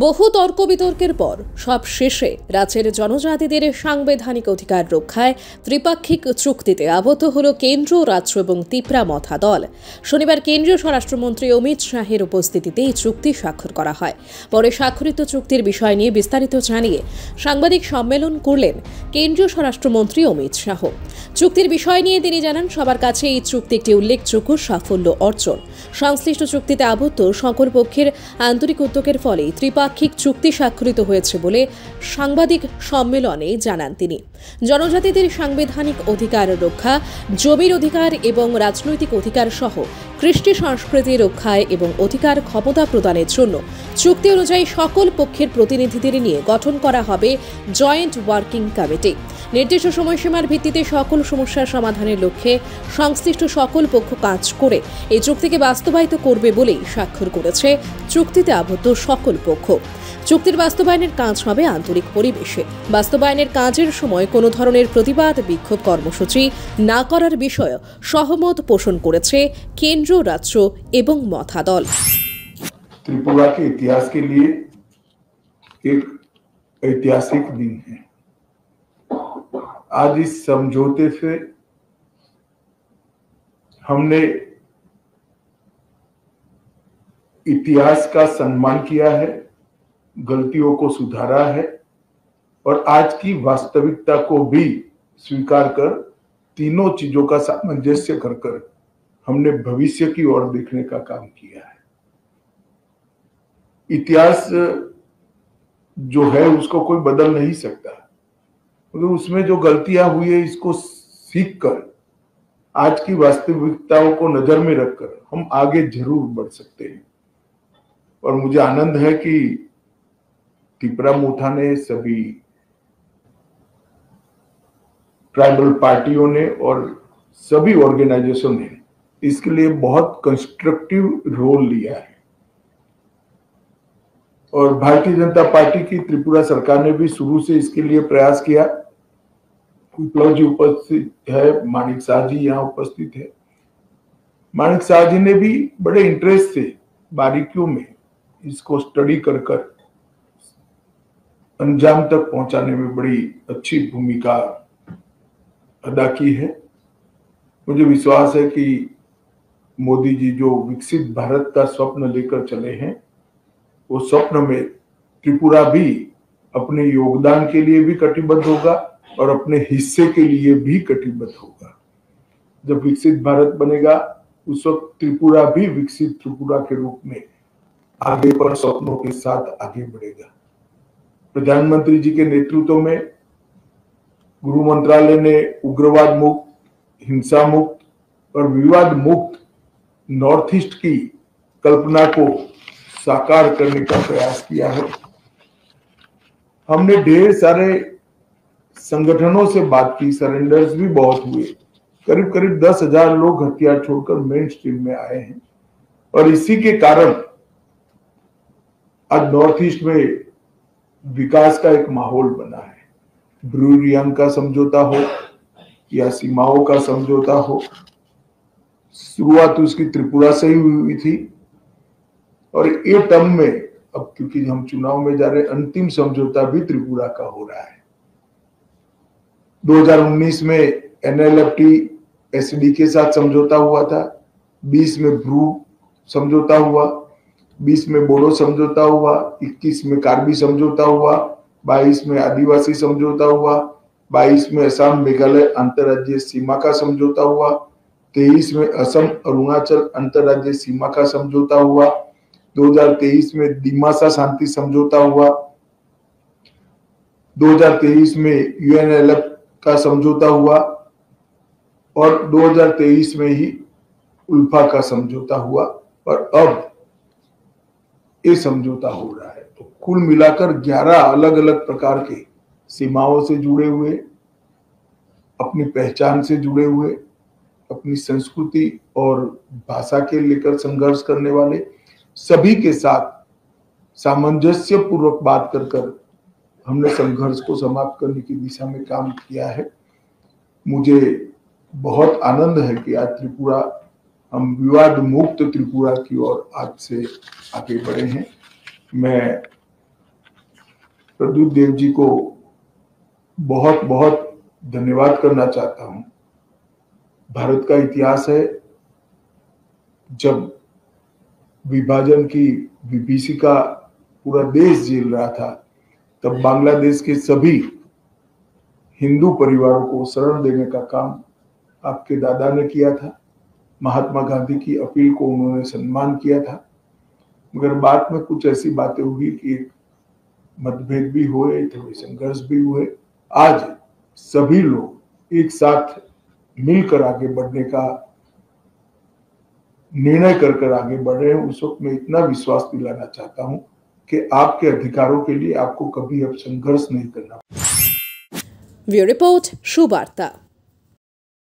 বহু তর্ক বিতর্কের পর সব শেষে রাজ্যের জনজাতিদের সাংবিধানিক অধিকার রক্ষায় ত্রিপাক্ষিক চুক্তিতে আবদ্ধ হল কেন্দ্র, রাজ্য এবং তিপ্রা মথা দল। শনিবার কেন্দ্রীয় স্বরাষ্ট্রমন্ত্রী অমিত শাহের উপস্থিতিতে এই চুক্তি স্বাক্ষর করা হয়। পরে স্বাক্ষরিত চুক্তির বিষয় নিয়ে বিস্তারিত জানিয়ে সাংবাদিক সম্মেলন করলেন কেন্দ্রীয় স্বরাষ্ট্রমন্ত্রী অমিত শাহ। চুক্তির বিষয় নিয়ে তিনি জানান, সবার কাছে এই চুক্তি একটি উল্লেখযোগ্য সাফল্য অর্জন। সংশ্লিষ্ট চুক্তিতে আবদ্ধ সকল পক্ষের আন্তরিক উদ্যোগের ফলে ত্রিপাক্ষিক চুক্তি স্বাক্ষরিত হয়েছে বলে সাংবাদিক সম্মেলনে জানান তিনি। জনজাতিদের সাংবিধানিক অধিকার রক্ষা, জমির অধিকার এবং রাজনৈতিক অধিকার সহ কৃষ্টি সংস্কৃতি রক্ষায় এবং অধিকার ক্ষমতা প্রদানের জন্য চুক্তি অনুযায়ী সকল পক্ষের প্রতিনিধিদের নিয়ে গঠন করা হবে জয়েন্ট ওয়ার্কিং কমিটি। নির্দিষ্ট সময়সীমার ভিত্তিতে সকল সমস্যার সমাধানের লক্ষ্যে সংশ্লিষ্ট সকল পক্ষ কাজ করে এই চুক্তিকে বাস্তবায়িত করবে বলেই স্বাক্ষর করেছে চুক্তিতে আবদ্ধ সকল পক্ষ। চুক্তির বাস্তবায়নের কাজ হবে আন্তরিক পরিবেশে। বাস্তবায়নের কাজের সময় কোনো ধরনের প্রতিবাদ, বিক্ষোভ কর্মসূচি না করার বিষয়ে সহমত পোষণ করেছে কেন্দ্র, রাজ্য এবং মথা দল। त्रिपुरा के इतिहास के लिए एक ऐतिहासिक दिन है। आज इस समझौते से हमने इतिहास का सम्मान किया है, गलतियों को सुधारा है और आज की वास्तविकता को भी स्वीकार कर तीनों चीजों का सामंजस्य कर हमने भविष्य की ओर देखने का काम किया है। इतिहास जो है उसको कोई बदल नहीं सकता, मगर उसमें जो गलतियां हुई है इसको सीख कर आज की वास्तविकताओं को नजर में रखकर हम आगे जरूर बढ़ सकते हैं। और मुझे आनंद है कि तिप्रा मोथा ने, सभी ट्राइबल पार्टियों ने और सभी ऑर्गेनाइजेशन ने इसके लिए बहुत कंस्ट्रक्टिव रोल लिया है। और भारतीय जनता पार्टी की त्रिपुरा सरकार ने भी शुरू से इसके लिए प्रयास किया। विप्लव जी उपस्थित है, माणिक शाह जी यहाँ उपस्थित है। माणिक शाह जी ने भी बड़े इंटरेस्ट से बारीकियों में इसको स्टडी कर अंजाम तक पहुंचाने में बड़ी अच्छी भूमिका अदा की है। मुझे विश्वास है कि मोदी जी जो विकसित भारत का स्वप्न लेकर चले हैं, वो स्वप्न में त्रिपुरा भी अपने योगदान के लिए भी कटिबद्ध होगा और अपने हिस्से के लिए भी कटिबद्ध होगा। जब विकसित भारत बनेगा उस वक्त त्रिपुरा भी विकसित त्रिपुरा के रूप में आगे पर स्वप्नों के साथ आगे बढ़ेगा। प्रधानमंत्री जी के नेतृत्व में गृह मंत्रालय ने उग्रवाद मुक्त, हिंसा मुक्त और विवाद मुक्त नॉर्थ ईस्ट की कल्पना को साकार करने का प्रयास किया है। हमने ढेर सारे संगठनों से बात की, सरेंडर्स भी बहुत हुए। करीब करीब 10,000 लोग हथियार छोड़कर मेन स्ट्रीम में आए हैं और इसी के कारण आज नॉर्थ ईस्ट में विकास का एक माहौल बना है। ब्रू रियांग का समझौता हो या सीमाओं का समझौता हो, शुरुआत उसकी त्रिपुरा से ही हुई थी और ये टर्म में अब क्योंकि हम चुनाव में जा रहे, अंतिम समझौता भी त्रिपुरा का हो रहा है। 2019 में NLFT SD के साथ समझौता हुआ था, 20 में ब्रू समझौता हुआ, 20 में बोडो समझौता हुआ, 21 में कार्बी समझौता हुआ, 22 में आदिवासी समझौता हुआ, 22 में असम मेघालय अंतर्राज्यीय सीमा का समझौता हुआ, 23 में असम अरुणाचल अंतर्राज्यीय सीमा का समझौता हुआ, 2023 में दिमासा शांति समझौता हुआ, 2023 में UNLF का समझौता हुआ और 2023 में ही उल्फा का समझौता हुआ और अब ये समझौता हो रहा है। तो कुल मिलाकर 11 अलग अलग प्रकार के सीमाओं से जुड़े हुए, अपनी पहचान से जुड़े हुए, अपनी संस्कृति और भाषा के लेकर संघर्ष करने वाले सभी के साथ सामंजस्य पूर्वक बात कर हमने संघर्ष को समाप्त करने की दिशा में काम किया है। मुझे बहुत आनंद है कि आज त्रिपुरा, हम विवाद मुक्त त्रिपुरा की ओर आज से आगे बढ़े हैं। मैं प्रद्युत देव जी को बहुत बहुत धन्यवाद करना चाहता हूं। भारत का इतिहास है, जब विभाजन की विभीषिका पूरा देश झेल रहा था, तब बांग्लादेश के सभी हिंदू परिवारों को शरण देने का काम आपके दादा ने किया था। महात्मा गांधी की अपील को उन्होंने सम्मान किया था, मगर बाद में कुछ ऐसी बातें हुई कि मतभेद भी हुए, थोड़े संघर्ष भी हुए। आज सभी लोग एक साथ मिलकर आगे बढ़ने का निर्णय कर आगे बढ़ रहे हैं। उस वक्त मैं इतना विश्वास दिलाना चाहता हूं कि आपके अधिकारों के लिए आपको कभी अब संघर्ष नहीं करना। ब्यूरो रिपोर्ट, शुभ वार्ता।